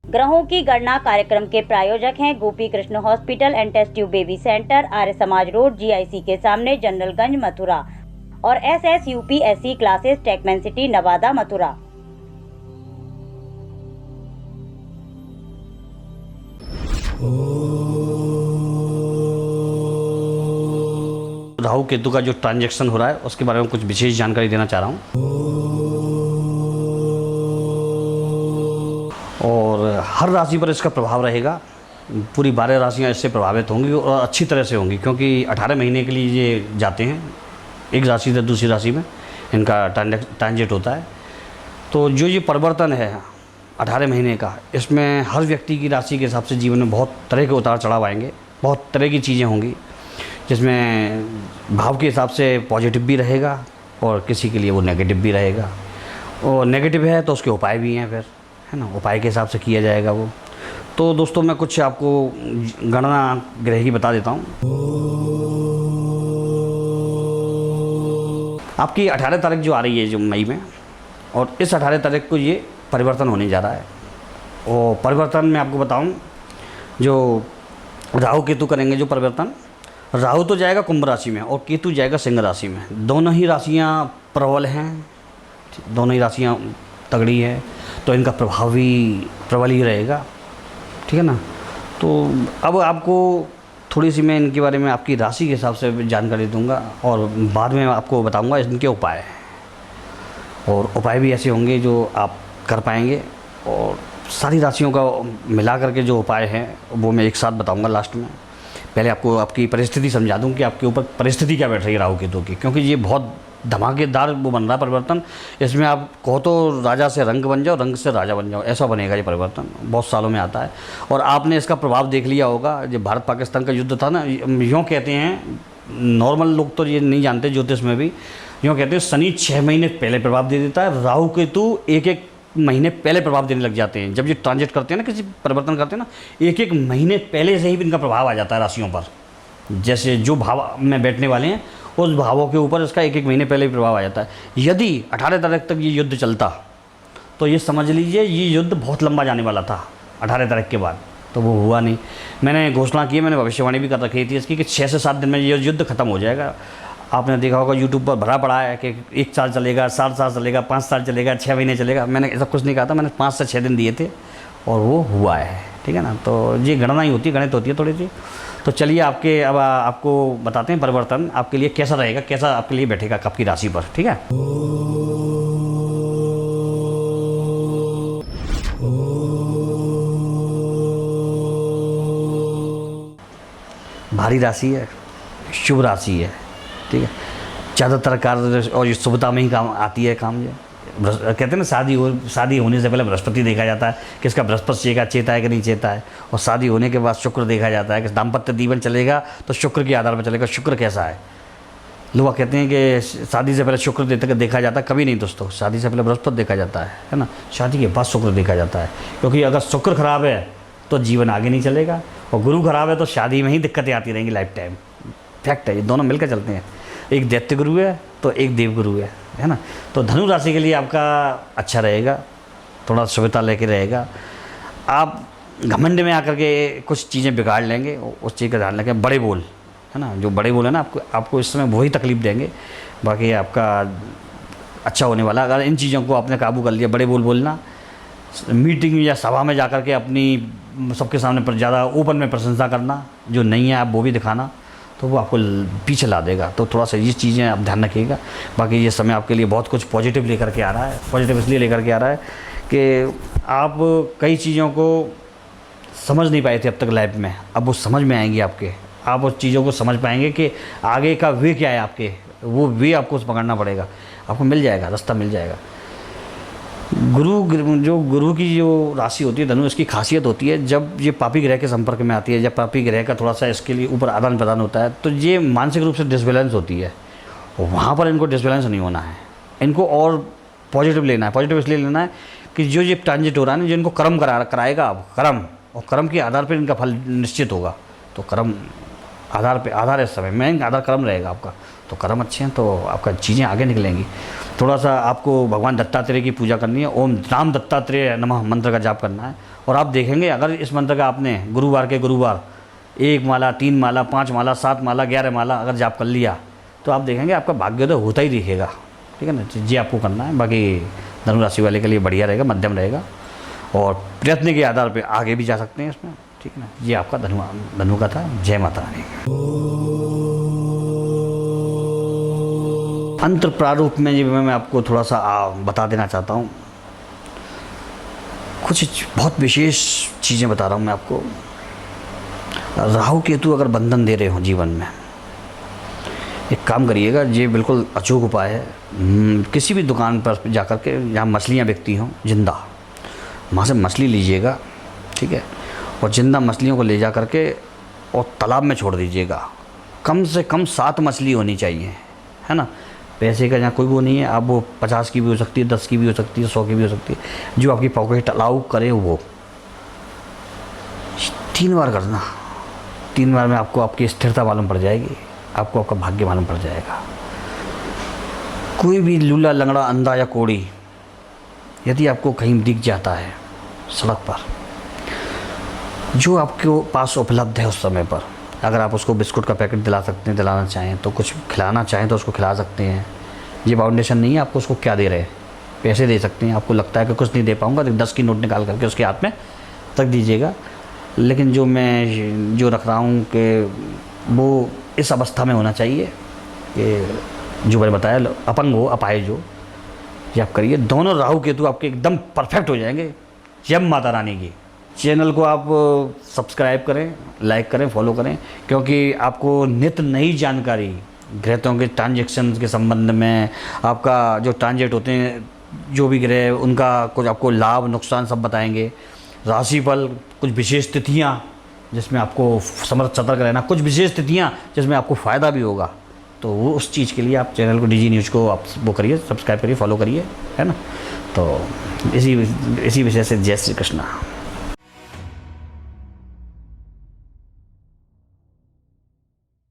ग्रहों की गणना कार्यक्रम के प्रायोजक हैं Gopi Krishna hospital and test tube baby centre, Arya Samaj road, GIC के सामने, जनरलगंज, मथुरा और SSUPSC classes, Techman city, Nawada, Mathura. Rahu Ketu का जो ट्रांजैक्शन हो रहा है उसके बारे में कुछ विशेष जानकारी देना चाह रहा हूँ। और हर राशि पर इसका प्रभाव रहेगा। पूरी 12 राशियाँ इससे प्रभावित होंगी और अच्छी तरह से होंगी, क्योंकि 18 महीने के लिए ये जाते हैं एक राशि से दूसरी राशि में, इनका ट्रांजिट होता है। तो जो ये परिवर्तन है 18 महीने का, इसमें हर व्यक्ति की राशि के हिसाब से जीवन में बहुत तरह के उतार चढ़ाव आएंगे, बहुत तरह की चीज़ें होंगी, जिसमें भाव के हिसाब से पॉजिटिव भी रहेगा और किसी के लिए वो नेगेटिव भी रहेगा। और नेगेटिव है तो उसके उपाय भी हैं, फिर है ना, उपाय के हिसाब से किया जाएगा वो। तो दोस्तों मैं कुछ आपको गणना ग्रह की बता देता हूँ। आपकी 18 तारीख जो आ रही है जो मई में, और इस 18 तारीख को ये परिवर्तन होने जा रहा है। और परिवर्तन में आपको बताऊं, जो राहु केतु करेंगे जो परिवर्तन, राहु तो जाएगा कुंभ राशि में और केतु जाएगा सिंह राशि में। दोनों ही राशियां प्रबल हैं, दोनों ही राशियां तगड़ी है, तो इनका प्रभाव भी प्रबल ही रहेगा, ठीक है ना। तो अब आपको थोड़ी सी मैं इनके बारे में आपकी राशि के हिसाब से जानकारी दूंगा और बाद में आपको बताऊंगा इनके उपाय। और उपाय भी ऐसे होंगे जो आप कर पाएंगे, और सारी राशियों का मिला करके जो उपाय हैं वो मैं एक साथ बताऊंगा लास्ट में। पहले आपको आपकी परिस्थिति समझा दूं कि आपके ऊपर परिस्थिति क्या बैठ रही है राहु केतु की, क्योंकि ये बहुत धमाकेदार वो बन रहा है परिवर्तन। इसमें आप कहो तो राजा से रंग बन जाओ, रंग से राजा बन जाओ, ऐसा बनेगा ये परिवर्तन। बहुत सालों में आता है और आपने इसका प्रभाव देख लिया होगा। जो भारत पाकिस्तान का युद्ध था ना, यूँ कहते हैं, नॉर्मल लोग तो ये नहीं जानते, ज्योतिष में भी यूँ कहते हैं, शनि 6 महीने पहले प्रभाव दे देता है, राहु केतु एक महीने पहले प्रभाव देने लग जाते हैं। जब ये ट्रांजिट करते हैं ना, किसी परिवर्तन करते हैं ना, एक महीने पहले से ही इनका प्रभाव आ जाता है राशियों पर। जैसे जो भाव में बैठने वाले हैं उस भावों के ऊपर इसका एक महीने पहले ही प्रभाव आ जाता है। यदि 18 तारीख तक ये युद्ध चलता तो ये समझ लीजिए ये युद्ध बहुत लंबा जाने वाला था 18 तारीख के बाद, तो वो हुआ नहीं। मैंने घोषणा की, मैंने भविष्यवाणी भी कर रखी थी इसकी कि 6 से 7 दिन में ये युद्ध खत्म हो जाएगा। आपने देखा होगा यूट्यूब पर भरा पड़ा है कि 1 साल चलेगा, 7 साल चलेगा, 5 साल चलेगा, 6 महीने चलेगा। मैंने ऐसा कुछ नहीं कहा था, मैंने 5 से 6 दिन दिए थे और वो हुआ है, ठीक है ना। तो ये गणना ही होती है, गणित होती है थोड़ी सी। तो चलिए अब आपको बताते हैं परिवर्तन आपके लिए कैसा रहेगा, कैसा आपके लिए बैठेगा आपकी राशि पर, ठीक है। भारी राशि है, शुभ राशि है, ठीक है। ज़्यादातर कार्य और शुभता में ही काम आती है काम। ये कहते हैं ना, शादी होने से पहले बृहस्पति देखा जाता है कि इसका बृहस्पति चेता है कि नहीं चेता है, और शादी होने के बाद शुक्र देखा जाता है कि दाम्पत्य जीवन चलेगा तो शुक्र के आधार पर चलेगा, शुक्र कैसा है। लोग कहते हैं कि शादी से पहले शुक्र देखा जाता है, कभी नहीं दोस्तों, शादी से पहले बृहस्पति देखा जाता है ना, शादी के बाद शुक्र देखा जाता है। क्योंकि अगर शुक्र खराब है तो जीवन आगे नहीं चलेगा, और गुरु खराब है तो शादी में ही दिक्कतें आती रहेंगी लाइफ टाइम। फैक्ट है, ये दोनों मिलकर चलते हैं। एक दैत्य गुरु है तो एक देव गुरु है ना। तो धनु राशि के लिए आपका अच्छा रहेगा, थोड़ा सुविधा लेके रहेगा। आप घमंड में आकर के कुछ चीज़ें बिगाड़ लेंगे, उस चीज़ का ध्यान रखें। बड़े बोल है ना, जो बड़े बोल है ना, आपको इस समय वही तकलीफ देंगे, बाकी आपका अच्छा होने वाला। अगर इन चीज़ों को आपने काबू कर लिया, बड़े बोल बोलना, मीटिंग या सभा में जाकर के अपनी सबके सामने पर ज़्यादा ओपन में प्रशंसा करना, जो नहीं है आप वो भी दिखाना, तो वो आपको पीछे ला देगा। तो थोड़ा सा ये चीज़ें आप ध्यान रखिएगा। बाकी ये समय आपके लिए बहुत कुछ पॉजिटिव लेकर के आ रहा है। पॉजिटिव इसलिए लेकर के आ रहा है कि आप कई चीज़ों को समझ नहीं पाए थे अब तक लाइफ में, अब वो समझ में आएंगी आपके। आप उस चीज़ों को समझ पाएंगे कि आगे का वे क्या है आपके, वो वे आपको पकड़ना पड़ेगा, आपको मिल जाएगा, रास्ता मिल जाएगा। गुरु की जो राशि होती है धनु, इसकी खासियत होती है जब ये पापी ग्रह के संपर्क में आती है, जब पापी ग्रह का थोड़ा सा इसके लिए ऊपर आदान प्रदान होता है, तो ये मानसिक रूप से डिसबैलेंस होती है। वहाँ पर इनको डिसबैलेंस नहीं होना है, इनको और पॉजिटिव लेना है। पॉजिटिव इसलिए लेना है कि जो ये ट्रांजिट हो रहा है ना, जो इनको कर्म कराएगा, अब कर्म, और कर्म के आधार पर इनका फल निश्चित होगा। तो कर्म आधार इस समय में आधार कर्म रहेगा आपका, तो कर्म अच्छे हैं तो आपका चीज़ें आगे निकलेंगी। थोड़ा सा आपको भगवान दत्तात्रेय की पूजा करनी है, ओम राम दत्तात्रेय नमः मंत्र का जाप करना है, और आप देखेंगे अगर इस मंत्र का आपने गुरुवार के गुरुवार 1 माला, 3 माला, 5 माला, 7 माला, 11 माला अगर जाप कर लिया तो आप देखेंगे आपका भाग्योदय होता ही दिखेगा। ठीक है ना, ये आपको करना है। बाकी धनु राशि वाले के लिए बढ़िया रहेगा, मध्यम रहेगा और प्रयत्न के आधार पर आगे भी जा सकते हैं इसमें। ठीक है ना, ये आपका धनु का था। जय माता रानी। अंतर प्रारूप में जी मैं आपको थोड़ा सा बता देना चाहता हूँ। कुछ बहुत विशेष चीज़ें बता रहा हूँ मैं आपको। राहु केतु अगर बंधन दे रहे हो जीवन में, एक काम करिएगा, ये बिल्कुल अचूक उपाय है। किसी भी दुकान पर जा कर के जहाँ मछलियाँ बिकती हों जिंदा, वहाँ से मछली लीजिएगा। ठीक है, और जिंदा मछलियों को ले जा कर के और तालाब में छोड़ दीजिएगा। कम से कम 7 मछली होनी चाहिए, है ना। पैसे का जहाँ कोई वो नहीं है, आप वो 50 की भी हो सकती है, 10 की भी हो सकती है, 100 की भी हो सकती है, जो आपकी पॉकेट अलाउ करे वो 3 बार करना। 3 बार में आपको आपकी स्थिरता मालूम पड़ जाएगी, आपको आपका भाग्य मालूम पड़ जाएगा। कोई भी लूला, लंगड़ा, अंधा या कोड़ी यदि आपको कहीं दिख जाता है सड़क पर, जो आपके पास उपलब्ध है उस समय पर, अगर आप उसको बिस्कुट का पैकेट दिला सकते हैं, दिलाना चाहें तो, कुछ खिलाना चाहें तो उसको खिला सकते हैं। ये बाउंडेशन नहीं है आपको उसको क्या दे रहे हैं, पैसे दे सकते हैं। आपको लगता है कि कुछ नहीं दे पाऊँगा तो 10 की नोट निकाल करके उसके हाथ में रख दीजिएगा। लेकिन जो मैं जो रख रहा हूँ कि वो इस अवस्था में होना चाहिए कि जो मैंने बताया अपंग हो, अपाहिज हो, ये आप करिए। दोनों राहु केतु आपके एकदम परफेक्ट हो जाएंगे। जय माता रानी की। चैनल को आप सब्सक्राइब करें, लाइक करें, फॉलो करें, क्योंकि आपको नित्य नई जानकारी ग्रहों के ट्रांजैक्शन के संबंध में, आपका जो ट्रांजेक्ट होते हैं जो भी ग्रह, उनका कुछ आपको लाभ नुकसान सब बताएंगे। राशिफल, कुछ विशेष तिथियाँ जिसमें आपको समर्थ सतर्क रहना, कुछ विशेष तिथियाँ जिसमें आपको फ़ायदा भी होगा। तो वो उस चीज़ के लिए आप चैनल को DG न्यूज़ को आप वो करिए, सब्सक्राइब करिए, फॉलो करिए, है ना। तो इसी विषय से जय श्री कृष्णा।